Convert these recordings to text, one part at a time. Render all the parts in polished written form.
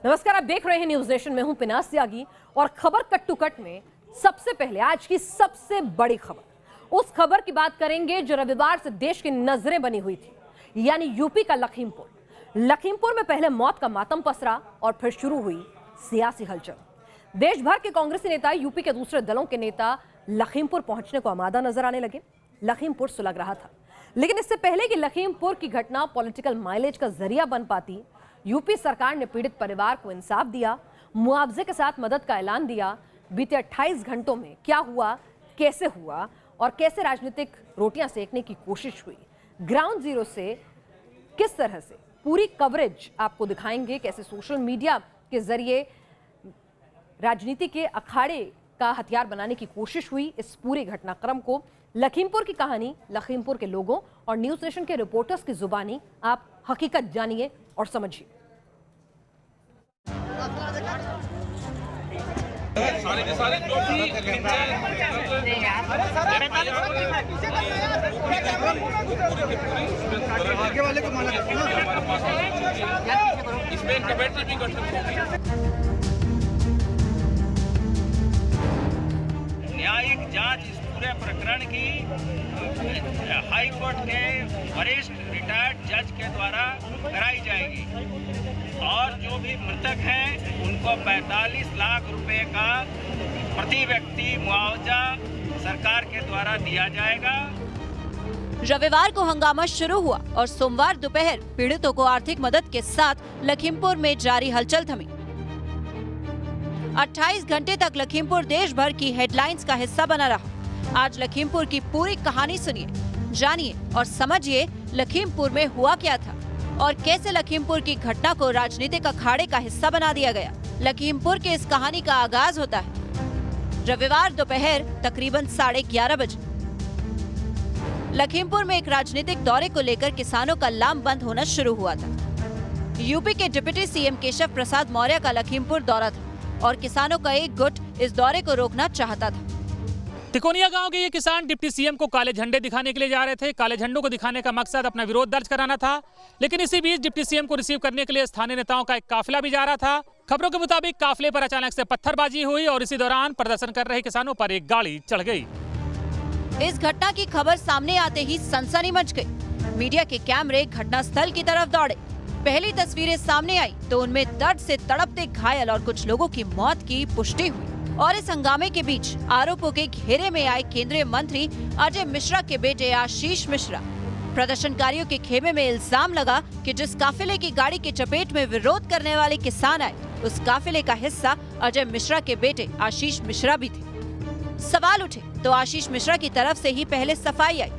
नमस्कार, आप देख रहे हैं न्यूज नेशन में हूं पिनास त्यागी और खबर कट टू कट में सबसे पहले आज की सबसे बड़ी खबर, उस खबर की बात करेंगे जो रविवार से देश की नजरें बनी हुई थी, यानी यूपी का लखीमपुर में पहले मौत का मातम पसरा और फिर शुरू हुई सियासी हलचल। देश भर के कांग्रेसी नेता, यूपी के दूसरे दलों के नेता लखीमपुर पहुंचने को आमादा नजर आने लगे। लखीमपुर सुलग रहा था, लेकिन इससे पहले कि लखीमपुर की घटना पॉलिटिकल माइलेज का जरिया बन पाती, यूपी सरकार ने पीड़ित परिवार को इंसाफ दिया, मुआवजे के साथ मदद का ऐलान दिया। बीते 28 घंटों में क्या हुआ, कैसे हुआ और कैसे राजनीतिक रोटियां सेकने की कोशिश हुई, ग्राउंड जीरो से किस तरह से पूरी कवरेज आपको दिखाएंगे। कैसे सोशल मीडिया के जरिए राजनीति के अखाड़े का हथियार बनाने की कोशिश हुई। इस पूरे घटनाक्रम को, लखीमपुर की कहानी, लखीमपुर के लोगों और न्यूज नेशन के रिपोर्टर्स की जुबानी आप हकीकत जानिए और समझिए। सारे जो भी आगे वाले को माना इसमें कमेटी भी गठित होगी। न्यायिक जांच इस पूरे प्रकरण की हाई कोर्ट के वरिष्ठ रिटायर्ड जज के द्वारा कराई जाएगी और जो भी मृतक हैं उनको 45 लाख रुपए का प्रति व्यक्ति मुआवजा सरकार के द्वारा दिया जाएगा। रविवार को हंगामा शुरू हुआ और सोमवार दोपहर पीड़ितों को आर्थिक मदद के साथ लखीमपुर में जारी हलचल थमी। 28 घंटे तक लखीमपुर देश भर की हेडलाइंस का हिस्सा बना रहा। आज लखीमपुर की पूरी कहानी सुनिए, जानिए और समझिए लखीमपुर में हुआ क्या था और कैसे लखीमपुर की घटना को राजनीतिक अखाड़े का हिस्सा बना दिया गया। लखीमपुर के इस कहानी का आगाज होता है रविवार दोपहर तकरीबन 11:30 बजे। लखीमपुर में एक राजनीतिक दौरे को लेकर किसानों का लामबंद होना शुरू हुआ था। यूपी के डिप्टी सीएम केशव प्रसाद मौर्य का लखीमपुर दौरा था और किसानों का एक गुट इस दौरे को रोकना चाहता था। तिकोनिया गांव के ये किसान डिप्टी सीएम को काले झंडे दिखाने के लिए जा रहे थे। काले झंडों को दिखाने का मकसद अपना विरोध दर्ज कराना था, लेकिन इसी बीच डिप्टी सीएम को रिसीव करने के लिए स्थानीय नेताओं का एक काफिला भी जा रहा था। खबरों के मुताबिक काफिले पर अचानक से पत्थरबाजी हुई और इसी दौरान प्रदर्शन कर रहे किसानों पर एक गाड़ी चढ़ गई। इस घटना की खबर सामने आते ही सनसनी मच गई। मीडिया के कैमरे घटनास्थल की तरफ दौड़े। पहली तस्वीरें सामने आई तो उनमें दर्द से तड़पते घायल और कुछ लोगों की मौत की पुष्टि हुई। और इस हंगामे के बीच आरोपों के घेरे में आए केंद्रीय मंत्री अजय मिश्रा के बेटे आशीष मिश्रा। प्रदर्शनकारियों के खेमे में इल्जाम लगा कि जिस काफिले की गाड़ी के चपेट में विरोध करने वाले किसान आए, उस काफिले का हिस्सा अजय मिश्रा के बेटे आशीष मिश्रा भी थे। सवाल उठे तो आशीष मिश्रा की तरफ से ही पहले सफाई आई।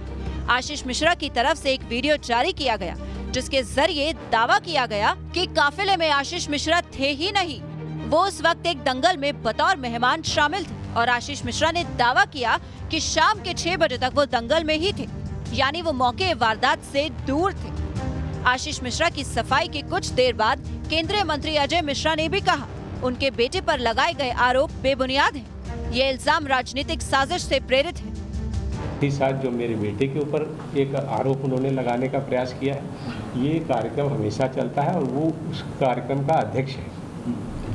आशीष मिश्रा की तरफ से एक वीडियो जारी किया गया जिसके जरिए दावा किया गया कि काफिले में आशीष मिश्रा थे ही नहीं, वो उस वक्त एक दंगल में बतौर मेहमान शामिल थे और आशीष मिश्रा ने दावा किया कि शाम के 6 बजे तक वो दंगल में ही थे, यानी वो मौके वारदात से दूर थे। आशीष मिश्रा की सफाई के कुछ देर बाद केंद्रीय मंत्री अजय मिश्रा ने भी कहा उनके बेटे पर लगाए गए आरोप बेबुनियाद हैं। ये इल्जाम राजनीतिक साजिश से प्रेरित है। साथ जो मेरे बेटे के ऊपर एक आरोप उन्होंने लगाने का प्रयास किया है, ये कार्यक्रम हमेशा चलता है और वो उस कार्यक्रम का अध्यक्ष है।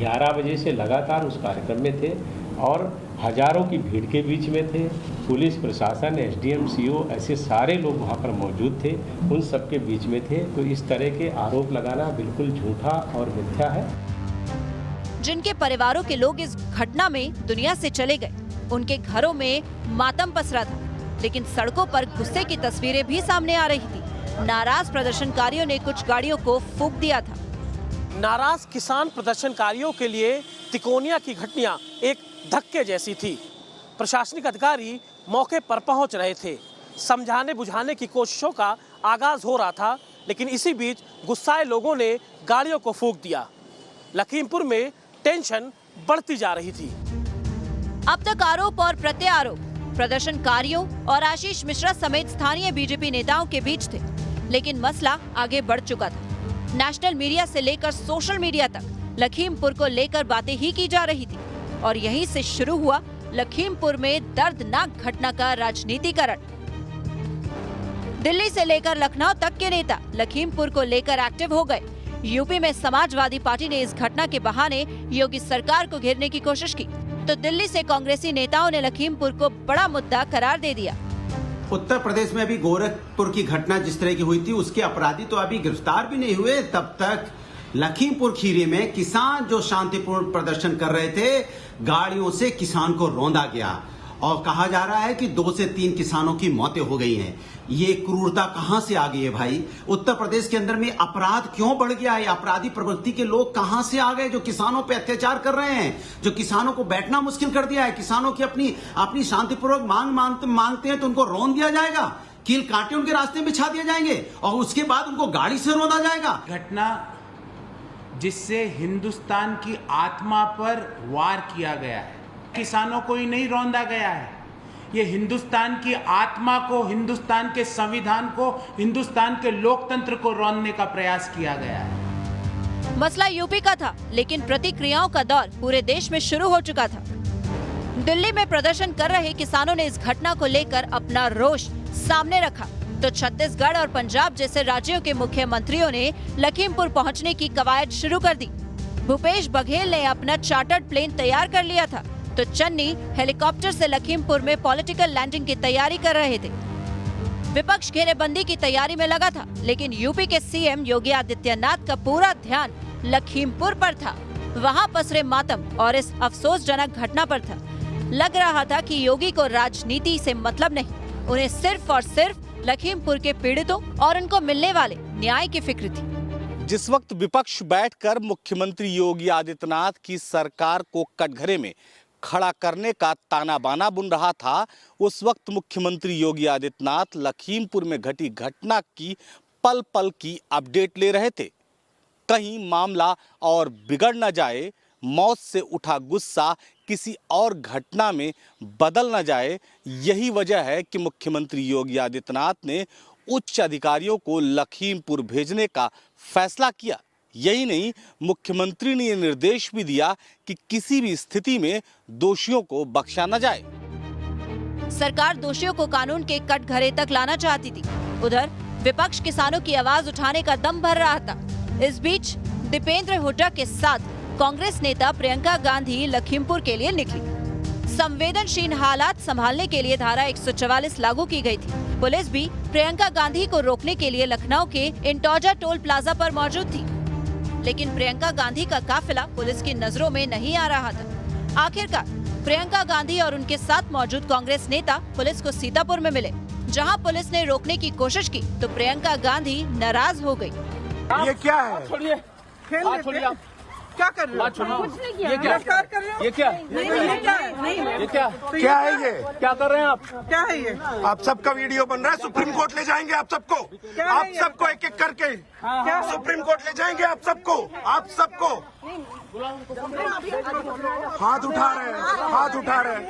11 बजे से लगातार उस कार्यक्रम में थे और हजारों की भीड़ के बीच में थे। पुलिस प्रशासन, एसडीएम, सीओ, ऐसे सारे लोग वहाँ पर मौजूद थे, उन सबके बीच में थे। तो इस तरह के आरोप लगाना बिल्कुल झूठा और मिथ्या है। जिनके परिवारों के लोग इस घटना में दुनिया से चले गए, उनके घरों में मातम पसरा था, लेकिन सड़कों पर गुस्से की तस्वीरें भी सामने आ रही थी। नाराज प्रदर्शनकारियों ने कुछ गाड़ियों को फूंक दिया था। नाराज किसान प्रदर्शनकारियों के लिए तिकोनिया की घटना एक धक्के जैसी थी। प्रशासनिक अधिकारी मौके पर पहुंच रहे थे, समझाने बुझाने की कोशिशों का आगाज हो रहा था, लेकिन इसी बीच गुस्साए लोगों ने गाड़ियों को फूंक दिया। लखीमपुर में टेंशन बढ़ती जा रही थी। अब तक आरोप और प्रत्यारोप प्रदर्शनकारियों और आशीष मिश्रा समेत स्थानीय बीजेपी नेताओं के बीच थे, लेकिन मसला आगे बढ़ चुका था। नेशनल मीडिया से लेकर सोशल मीडिया तक लखीमपुर को लेकर बातें ही की जा रही थी और यहीं से शुरू हुआ लखीमपुर में दर्दनाक घटना का राजनीतिकरण। दिल्ली से लेकर लखनऊ तक के नेता लखीमपुर को लेकर एक्टिव हो गए। यूपी में समाजवादी पार्टी ने इस घटना के बहाने योगी सरकार को घेरने की कोशिश की, तो दिल्ली से कांग्रेसी नेताओं ने लखीमपुर को बड़ा मुद्दा करार दे दिया। उत्तर प्रदेश में अभी गोरखपुर की घटना जिस तरह की हुई थी, उसके अपराधी तो अभी गिरफ्तार भी नहीं हुए। तब तक लखीमपुर खीरी में किसान जो शांतिपूर्ण प्रदर्शन कर रहे थे, गाड़ियों से किसान को रौंदा गया और कहा जा रहा है कि 2 से 3 किसानों की मौतें हो गई हैं। ये क्रूरता कहां से आ गई है भाई? उत्तर प्रदेश के अंदर में अपराध क्यों बढ़ गया है? अपराधी प्रवृत्ति के लोग कहां से आ गए जो किसानों पे अत्याचार कर रहे हैं, जो किसानों को बैठना मुश्किल कर दिया है? किसानों की अपनी शांतिपूर्वक मांग मांगते हैं तो उनको रौंद दिया जाएगा, कील कांटे उनके रास्ते में बिछा दिए जाएंगे और उसके बाद उनको गाड़ी से रौंदा जाएगा। घटना जिससे हिंदुस्तान की आत्मा पर वार किया गया है, किसानों को ही नहीं रौंदा गया है, ये हिंदुस्तान की आत्मा को, हिंदुस्तान के संविधान को, हिंदुस्तान के लोकतंत्र को रौंदने का प्रयास किया गया है। मसला यूपी का था, लेकिन प्रतिक्रियाओं का दौर पूरे देश में शुरू हो चुका था। दिल्ली में प्रदर्शन कर रहे किसानों ने इस घटना को लेकर अपना रोष सामने रखा, तो छत्तीसगढ़ और पंजाब जैसे राज्यों के मुख्यमंत्रियों ने लखीमपुर पहुंचने की कवायद शुरू कर दी। भूपेश बघेल ने अपना चार्टर्ड प्लेन तैयार कर लिया था, तो चन्नी हेलीकॉप्टर से लखीमपुर में पॉलिटिकल लैंडिंग की तैयारी कर रहे थे। विपक्ष घेरेबंदी की तैयारी में लगा था, लेकिन यूपी के सीएम योगी आदित्यनाथ का पूरा ध्यान लखीमपुर पर था। वहां पसरे मातम और इस अफसोसजनक घटना पर था। लग रहा था कि योगी को राजनीति से मतलब नहीं, उन्हें सिर्फ और सिर्फ लखीमपुर के पीड़ितों और उनको मिलने वाले न्याय की फिक्र थी। जिस वक्त विपक्ष बैठकर मुख्यमंत्री योगी आदित्यनाथ की सरकार को कटघरे में खड़ा करने का ताना बाना बुन रहा था, उस वक्त मुख्यमंत्री योगी आदित्यनाथ लखीमपुर में घटी घटना की पल पल की अपडेट ले रहे थे। कहीं मामला और बिगड़ न जाए, मौत से उठा गुस्सा किसी और घटना में बदल न जाए, यही वजह है कि मुख्यमंत्री योगी आदित्यनाथ ने उच्च अधिकारियों को लखीमपुर भेजने का फैसला किया। यही नहीं, मुख्यमंत्री ने यह निर्देश भी दिया कि किसी भी स्थिति में दोषियों को बख्शा न जाए। सरकार दोषियों को कानून के कटघरे तक लाना चाहती थी। उधर विपक्ष किसानों की आवाज उठाने का दम भर रहा था। इस बीच दीपेंद्र हुड्डा के साथ कांग्रेस नेता प्रियंका गांधी लखीमपुर के लिए निकली। संवेदनशील हालात संभालने के लिए धारा 144 लागू की गई थी। पुलिस भी प्रियंका गांधी को रोकने के लिए लखनऊ के इंटौजा टोल प्लाजा पर मौजूद थी, लेकिन प्रियंका गांधी का काफिला पुलिस की नजरों में नहीं आ रहा था। आखिरकार प्रियंका गांधी और उनके साथ मौजूद कांग्रेस नेता पुलिस को सीतापुर में मिले। जहां पुलिस ने रोकने की कोशिश की तो प्रियंका गांधी नाराज हो गई। ये क्या है? छोड़िए, क्या कर रहे हो? कुछ नहीं किया। ये गिरफ्तार कर रहे हो? ये क्या? ये क्या है? ये क्या कर रहे हैं आप? क्या है ये? आप सबका वीडियो बन रहा है, सुप्रीम कोर्ट ले जाएंगे आप सबको, आप सबको एक एक करके सुप्रीम कोर्ट ले जाएंगे आप सबको। हाथ उठा रहे हैं, हाथ उठा रहे हैं।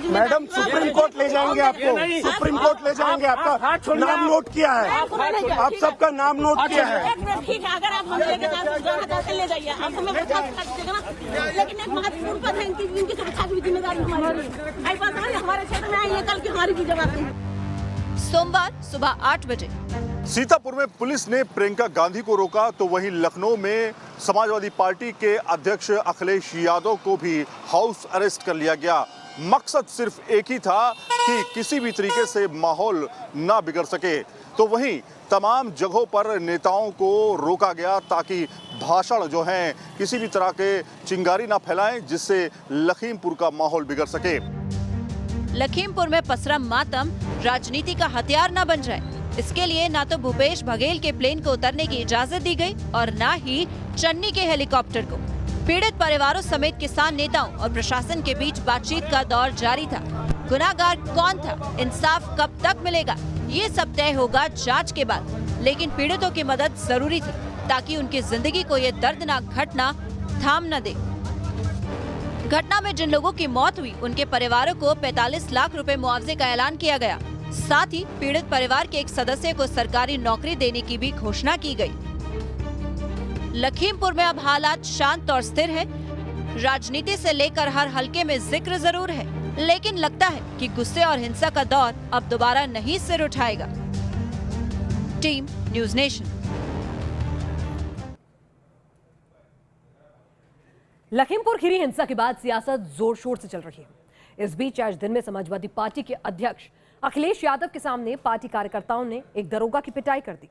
मैडम, सुप्रीम कोर्ट ले जाएंगे आपको, सुप्रीम कोर्ट ले जाएंगे। आपका नाम नोट किया है, आप सबका नाम नोट किया है। ठीक है, अगर आप हम लेके ले जाइए, आप हमें लेकिन एक महत्वपूर्ण पद है इनकी सुरक्षा की जिम्मेदारी हमारी। हमारे क्षेत्र में आएंगे, कल की हमारी भी जवाब। सोमवार सुबह 8 बजे सीतापुर में पुलिस ने प्रियंका गांधी को रोका, तो वहीं लखनऊ में समाजवादी पार्टी के अध्यक्ष अखिलेश यादव को भी हाउस अरेस्ट कर लिया गया। मकसद सिर्फ एक ही था कि किसी भी तरीके से माहौल ना बिगड़ सके। तो वहीं तमाम जगहों पर नेताओं को रोका गया ताकि भाषण जो हैं किसी भी तरह के चिंगारी ना फैलाएं, जिससे लखीमपुर का माहौल बिगड़ सके। लखीमपुर में पसरा मातम राजनीति का हथियार न बन जाए, इसके लिए ना तो भूपेश बघेल के प्लेन को उतरने की इजाजत दी गई और ना ही चन्नी के हेलीकॉप्टर को। पीड़ित परिवारों समेत किसान नेताओं और प्रशासन के बीच बातचीत का दौर जारी था। गुनाहगार कौन था, इंसाफ कब तक मिलेगा, ये सब तय होगा जांच के बाद। लेकिन पीड़ितों की मदद जरूरी थी ताकि उनकी जिंदगी को ये दर्दनाक घटना थाम न दे। घटना में जिन लोगों की मौत हुई उनके परिवारों को 45 लाख रुपए मुआवजे का ऐलान किया गया। साथ ही पीड़ित परिवार के एक सदस्य को सरकारी नौकरी देने की भी घोषणा की गई। लखीमपुर में अब हालात शांत और स्थिर है। राजनीति से लेकर हर हलके में जिक्र जरूर है, लेकिन लगता है कि गुस्से और हिंसा का दौर अब दोबारा नहीं सिर उठाएगा। Team news nation. Lakhimpur Kheri हिंसा के बाद सियासत जोर शोर से चल रही है। इस बीच आज दिन में समाजवादी पार्टी के अध्यक्ष अखिलेश यादव के सामने पार्टी कार्यकर्ताओं ने एक दरोगा की पिटाई कर दी।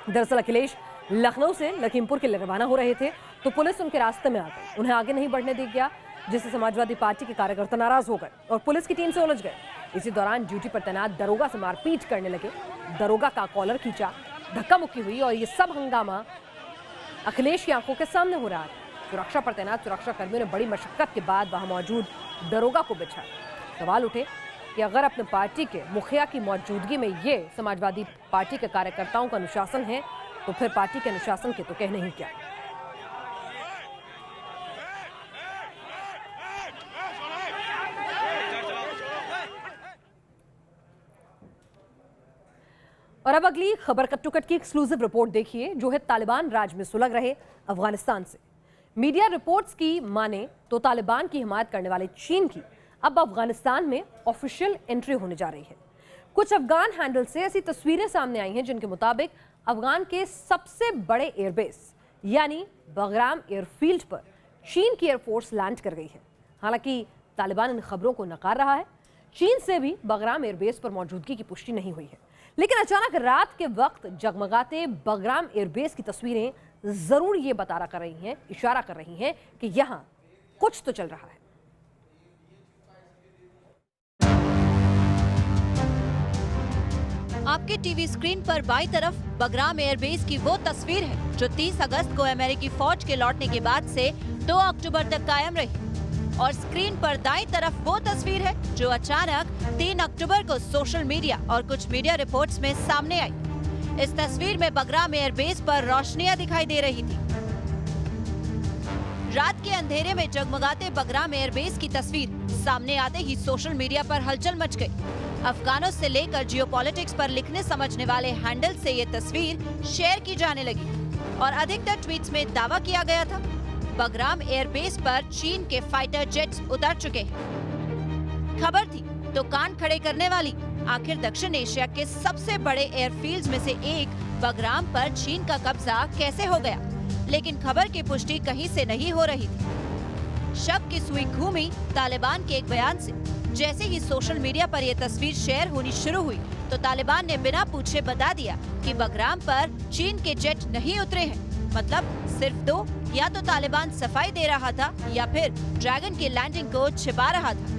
दरअसल अखिलेश लखनऊ से लखीमपुर के लिए रवाना हो रहे थे तो पुलिस उनके रास्ते में आ गई, उन्हें आगे नहीं बढ़ने दी गया, जिससे समाजवादी पार्टी के कार्यकर्ता नाराज हो गए और पुलिस की टीम से उलझ गए। इसी दौरान ड्यूटी पर तैनात दरोगा से मारपीट करने लगे। दरोगा का कॉलर खींचा, धक्का मुक्की हुई और ये सब हंगामा अखिलेश की आंखों के सामने हो रहा है। सुरक्षा पर तैनात सुरक्षा कर्मियों ने बड़ी मशक्कत के बाद वहां मौजूद दरोगा को बिछाया। सवाल उठे कि अगर अपने पार्टी के मुखिया की मौजूदगी में ये समाजवादी पार्टी के कार्यकर्ताओं का अनुशासन है तो फिर पार्टी के अनुशासन के तो कहने ही क्या। और अब अगली खबर कट्टू-कट की एक्सक्लूसिव रिपोर्ट देखिए, जो है तालिबान राज में सुलग रहे अफगानिस्तान से। मीडिया रिपोर्ट्स की माने तो तालिबान की हिमायत करने वाले चीन की अब अफगानिस्तान में ऑफिशियल एंट्री होने जा रही है। कुछ अफगान हैंडल से ऐसी तस्वीरें सामने आई हैं जिनके मुताबिक अफगान के सबसे बड़े एयरबेस यानी बगराम एयरफील्ड पर चीन की एयरफोर्स लैंड कर गई है। हालांकि तालिबान इन खबरों को नकार रहा है। चीन से भी बगराम एयरबेस पर मौजूदगी की पुष्टि नहीं हुई है, लेकिन अचानक रात के वक्त जगमगाते बगराम एयरबेस की तस्वीरें जरूर ये इशारा कर रही हैं कि यहां कुछ तो चल रहा है। आपके टीवी स्क्रीन पर बाईं तरफ बगराम एयरबेस की वो तस्वीर है जो 30 अगस्त को अमेरिकी फौज के लौटने के बाद से 2 अक्टूबर तक कायम रही, और स्क्रीन पर दाईं तरफ वो तस्वीर है जो अचानक 3 अक्टूबर को सोशल मीडिया और कुछ मीडिया रिपोर्ट्स में सामने आई। इस तस्वीर में बगराम एयरबेस पर रोशनियां दिखाई दे रही थी। रात के अंधेरे में जगमगाते बगराम एयरबेस की तस्वीर सामने आते ही सोशल मीडिया पर हलचल मच गई। अफगानों से लेकर जियोपॉलिटिक्स पर लिखने समझने वाले हैंडल से ये तस्वीर शेयर की जाने लगी और अधिकतर ट्वीट्स में दावा किया गया था बगराम एयरबेस पर चीन के फाइटर जेट्स उतर चुके हैं। खबर थी तो कान खड़े करने वाली। आखिर दक्षिण एशिया के सबसे बड़े एयरफील्ड्स में से एक बगराम पर चीन का कब्जा कैसे हो गया, लेकिन खबर की पुष्टि कहीं से नहीं हो रही थी। शक की सुई घूमी तालिबान के एक बयान से। जैसे ही सोशल मीडिया पर यह तस्वीर शेयर होनी शुरू हुई तो तालिबान ने बिना पूछे बता दिया कि बगराम पर चीन के जेट नहीं उतरे हैं। मतलब सिर्फ 2, या तो तालिबान सफाई दे रहा था या फिर ड्रैगन की लैंडिंग को छिपा रहा था।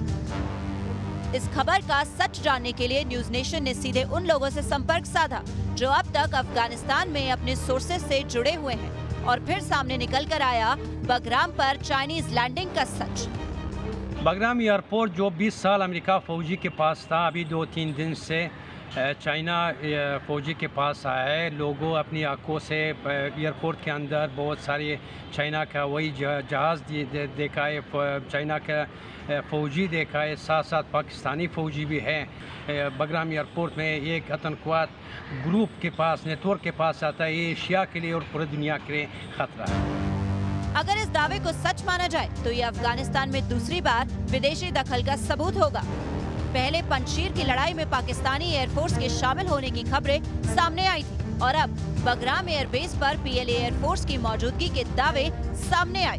इस खबर का सच जानने के लिए न्यूज़ नेशन ने सीधे उन लोगों से संपर्क साधा जो अब तक अफगानिस्तान में अपने सोर्सेज से जुड़े हुए हैं, और फिर सामने निकल कर आया बगराम पर चाइनीज लैंडिंग का सच। बगराम एयरपोर्ट जो 20 साल अमेरिका फौजी के पास था, अभी 2-3 दिन से चाइना फौजी के पास आया है। लोगों अपनी आंखों से एयरपोर्ट के अंदर बहुत सारे चाइना का वही जहाज़ देखा है, चाइना का फौजी देखा है, साथ साथ पाकिस्तानी फौजी भी हैं। बगराम एयरपोर्ट में एक आतंकवाद ग्रुप के पास, नेटवर्क के पास आता है। ये एशिया के लिए और पूरी दुनिया के लिए खतरा है। अगर इस दावे को सच माना जाए तो ये अफगानिस्तान में दूसरी बार विदेशी दखल का सबूत होगा। पहले पंजशीर की लड़ाई में पाकिस्तानी एयरफोर्स के शामिल होने की खबरें सामने आई थी, और अब बगराम एयरबेस पर पीएलए एयरफोर्स की मौजूदगी के दावे सामने आए।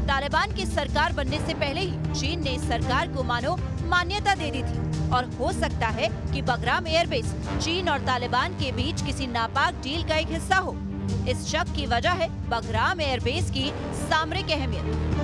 तालिबान की सरकार बनने से पहले ही चीन ने इस सरकार को मानो मान्यता दे दी थी, और हो सकता है कि बगराम एयरबेस चीन और तालिबान के बीच किसी नापाक डील का एक हिस्सा हो। इस शक की वजह है बगराम एयरबेस की सामरिक अहमियत।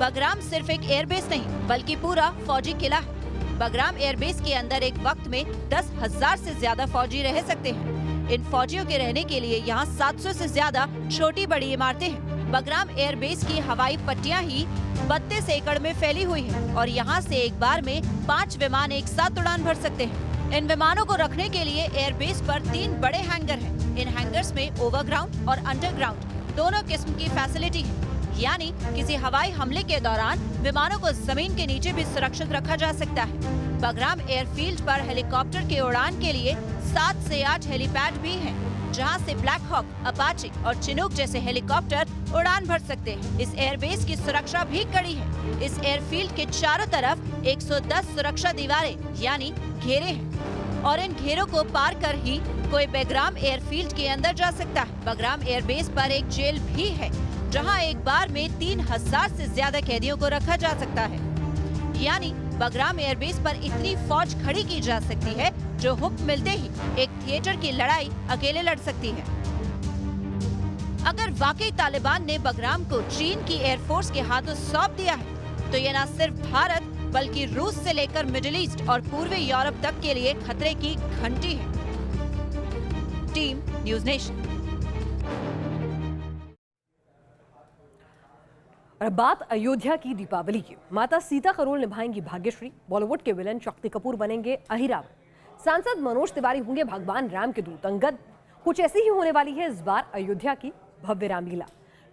बगराम सिर्फ एक एयरबेस नहीं बल्कि पूरा फौजी किला है। बगराम एयरबेस के अंदर एक वक्त में 10,000 से ज्यादा फौजी रह सकते हैं। इन फौजियों के रहने के लिए यहाँ 700 से ज्यादा छोटी बड़ी इमारतें हैं। बगराम एयरबेस की हवाई पट्टियाँ ही 32 एकड़ में फैली हुई है, और यहाँ से एक बार में 5 विमान एक साथ उड़ान भर सकते हैं। इन विमानों को रखने के लिए एयरबेस पर 3 बड़े हैंगर हैं। इन हैंगर्स में ओवरग्राउंड और अंडरग्राउंड दोनों किस्म की फैसिलिटी है, यानी किसी हवाई हमले के दौरान विमानों को जमीन के नीचे भी सुरक्षित रखा जा सकता है। बगराम एयरफील्ड पर हेलीकॉप्टर के उड़ान के लिए 7 से 8 हेलीपैड भी हैं। जहां से ब्लैक हॉक, अपाचे और चिनूक जैसे हेलीकॉप्टर उड़ान भर सकते हैं। इस एयरबेस की सुरक्षा भी कड़ी है। इस एयरफील्ड के चारों तरफ 110 सुरक्षा दीवारें यानी घेरे हैं और इन घेरों को पार कर ही कोई बेग्राम एयरफील्ड के अंदर जा सकता है। बगराम एयरबेस पर एक जेल भी है जहां एक बार में 3000 से ज्यादा कैदियों को रखा जा सकता है। यानी बगराम एयरबेस पर इतनी फौज खड़ी की जा सकती है जो हुक्म मिलते ही एक थिएटर की लड़ाई अकेले लड़ सकती है। अगर वाकई तालिबान ने बगराम को चीन की एयरफोर्स के हाथों सौंप दिया है तो ये न सिर्फ भारत बल्कि रूस से लेकर मिडिल ईस्ट और पूर्वी यूरोप तक के लिए खतरे की घंटी है। Team news nation. और बात अयोध्या की दीपावली की। माता सीता का रोल निभाएंगी भाग्यश्री, बॉलीवुड के विलन शक्ति कपूर बनेंगे अहिरावण, सांसद मनोज तिवारी होंगे भगवान राम के दूत अंगद। कुछ ऐसी ही होने वाली है इस बार अयोध्या की भव्य रामलीला।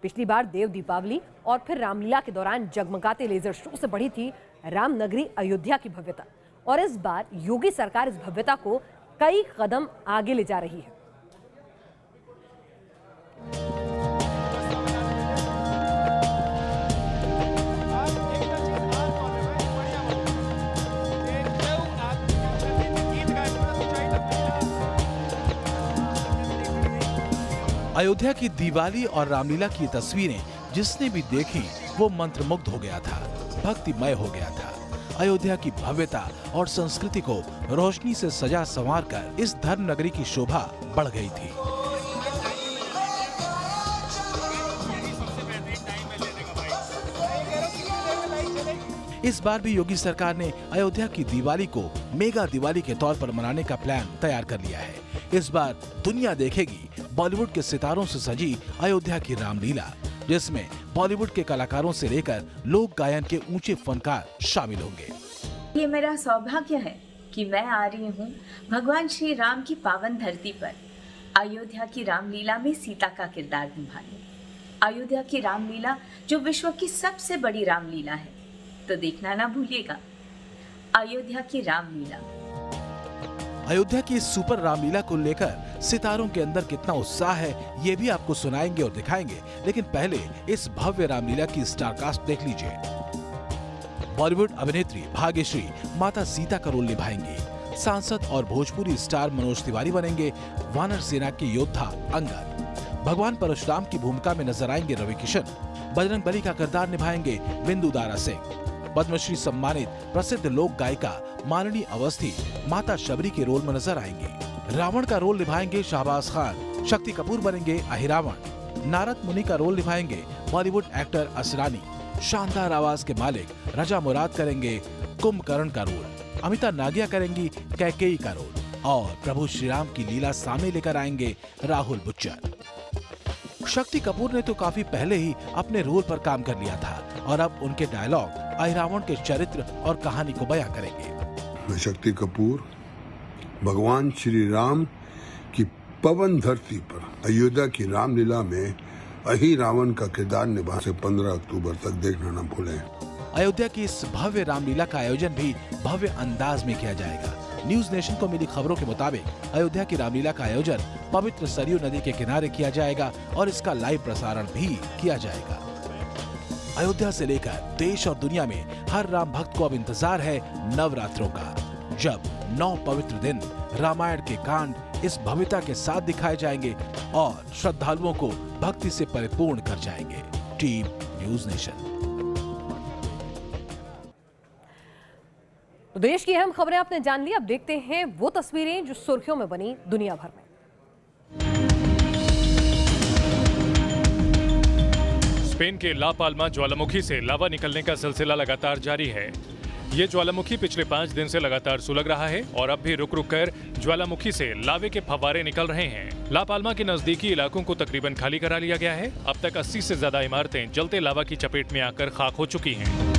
पिछली बार देव दीपावली और फिर रामलीला के दौरान जगमगाते लेजर शो से बढ़ी थी रामनगरी अयोध्या की भव्यता, और इस बार योगी सरकार इस भव्यता को कई कदम आगे ले जा रही है। अयोध्या की दिवाली और रामलीला की तस्वीरें जिसने भी देखी वो मंत्रमुग्ध हो गया था, भक्तिमय हो गया था। अयोध्या की भव्यता और संस्कृति को रोशनी से सजा संवार कर इस धर्म नगरी की शोभा बढ़ गई थी। इस बार भी योगी सरकार ने अयोध्या की दिवाली को मेगा दिवाली के तौर पर मनाने का प्लान तैयार कर लिया है। इस बार दुनिया देखेगी बॉलीवुड के सितारों से सजी अयोध्या की रामलीला, जिसमें बॉलीवुड के कलाकारों से लेकर लोक गायन के ऊंचे फनकार शामिल होंगे। ये मेरा सौभाग्य है कि मैं आ रही हूँ भगवान श्री राम की पावन धरती पर अयोध्या की रामलीला में सीता का किरदार निभाने। अयोध्या की रामलीला जो विश्व की सबसे बड़ी रामलीला है, तो देखना ना भूलिएगा अयोध्या की रामलीला। अयोध्या की इस सुपर रामलीला को लेकर सितारों के अंदर कितना उत्साह है ये भी आपको सुनाएंगे और दिखाएंगे, लेकिन पहले इस भव्य रामलीला की स्टारकास्ट देख लीजिए। बॉलीवुड अभिनेत्री भाग्यश्री माता सीता का रोल निभाएंगी। सांसद और भोजपुरी स्टार मनोज तिवारी बनेंगे वानर सेना के योद्धा अंगद। भगवान परशुराम की भूमिका में नजर आएंगे रवि किशन। बजरंग बली का किरदार निभाएंगे बिंदु दारा सिंह। पद्मश्री सम्मानित प्रसिद्ध लोक गायिका मालिनी अवस्थी माता शबरी के रोल में नजर आएंगे। रावण का रोल निभाएंगे शाहबाज खान। शक्ति कपूर बनेंगे अहिरावण। नारद मुनि का रोल निभाएंगे बॉलीवुड एक्टर असरानी। शानदार आवाज के मालिक रजा मुराद करेंगे कुंभकर्ण का रोल। अमिता नागिया करेंगी कैकेयी का रोल और प्रभु श्री राम की लीला सामने लेकर आएंगे राहुल बुच्चर। शक्ति कपूर ने तो काफी पहले ही अपने रोल पर काम कर लिया था और अब उनके डायलॉग अहिरावण के चरित्र और कहानी को बयां करेंगे। मैं शक्ति कपूर भगवान श्री राम की पवन धरती पर अयोध्या की रामलीला में अहिरावण का किरदार निभा से 15 अक्टूबर तक देखना न भूलें। अयोध्या की इस भव्य रामलीला का आयोजन भी भव्य अंदाज में किया जाएगा। न्यूज़ नेशन को मिली खबरों के मुताबिक अयोध्या की रामलीला का आयोजन पवित्र सरयू नदी के किनारे किया जाएगा और इसका लाइव प्रसारण भी किया जाएगा। अयोध्या से लेकर देश और दुनिया में हर राम भक्त को अब इंतजार है नवरात्रों का, जब 9 पवित्र दिन रामायण के कांड इस भव्यता के साथ दिखाए जाएंगे और श्रद्धालुओं को भक्ति से परिपूर्ण कर जाएंगे। Team news nation. तो देश की अहम खबरें आपने जान ली, अब देखते हैं वो तस्वीरें जो सुर्खियों में बनी दुनिया भर में। स्पेन के ला पाल्मा ज्वालामुखी से लावा निकलने का सिलसिला लगातार जारी है। ये ज्वालामुखी पिछले 5 दिन से लगातार सुलग रहा है और अब भी रुक रुक कर ज्वालामुखी से लावे के फव्वारे निकल रहे हैं। ला पाल्मा के नजदीकी इलाकों को तकरीबन खाली करा लिया गया है। अब तक 80 से ज्यादा इमारतें जलते लावा की चपेट में आकर खाक हो चुकी हैं।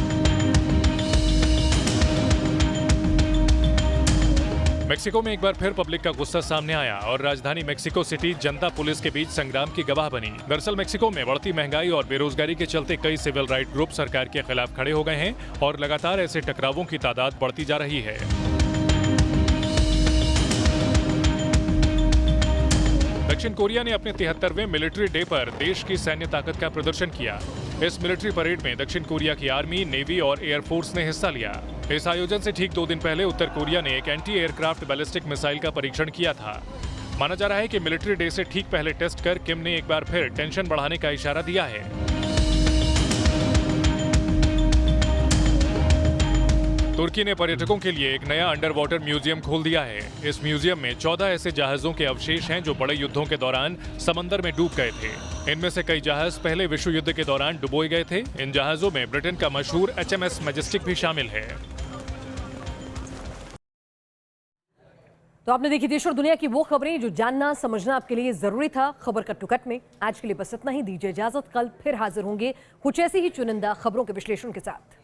मेक्सिको में एक बार फिर पब्लिक का गुस्सा सामने आया और राजधानी मेक्सिको सिटी जनता पुलिस के बीच संग्राम की गवाह बनी। दरअसल मेक्सिको में बढ़ती महंगाई और बेरोजगारी के चलते कई सिविल राइट ग्रुप सरकार के खिलाफ खड़े हो गए हैं और लगातार ऐसे टकरावों की तादाद बढ़ती जा रही है। दक्षिण कोरिया ने अपने 73वें मिलिट्री डे पर देश की सैन्य ताकत का प्रदर्शन किया। इस मिलिट्री परेड में दक्षिण कोरिया की आर्मी, नेवी और एयरफोर्स ने हिस्सा लिया। इस आयोजन से ठीक 2 दिन पहले उत्तर कोरिया ने एक एंटी एयरक्राफ्ट बैलिस्टिक मिसाइल का परीक्षण किया था। माना जा रहा है कि मिलिट्री डे से ठीक पहले टेस्ट कर किम ने एक बार फिर टेंशन बढ़ाने का इशारा दिया है। तुर्की ने पर्यटकों के लिए एक नया अंडर वाटर म्यूजियम खोल दिया है। इस म्यूजियम में 14 ऐसे जहाजों के अवशेष हैं जो बड़े युद्धों के दौरान समंदर में डूब गए थे। इनमें से कई जहाज पहले विश्व युद्ध के दौरान डुबोए गए थे। इन जहाजों में ब्रिटेन का मशहूर HMS मैजेस्टिक भी शामिल है। तो आपने देखी देश और दुनिया की वो खबरें जो जानना समझना आपके लिए जरूरी था। खबर कट टू कट में आज के लिए बस इतना ही। दीजिए इजाजत, कल फिर हाजिर होंगे कुछ ऐसी ही चुनिंदा खबरों के विश्लेषण के साथ।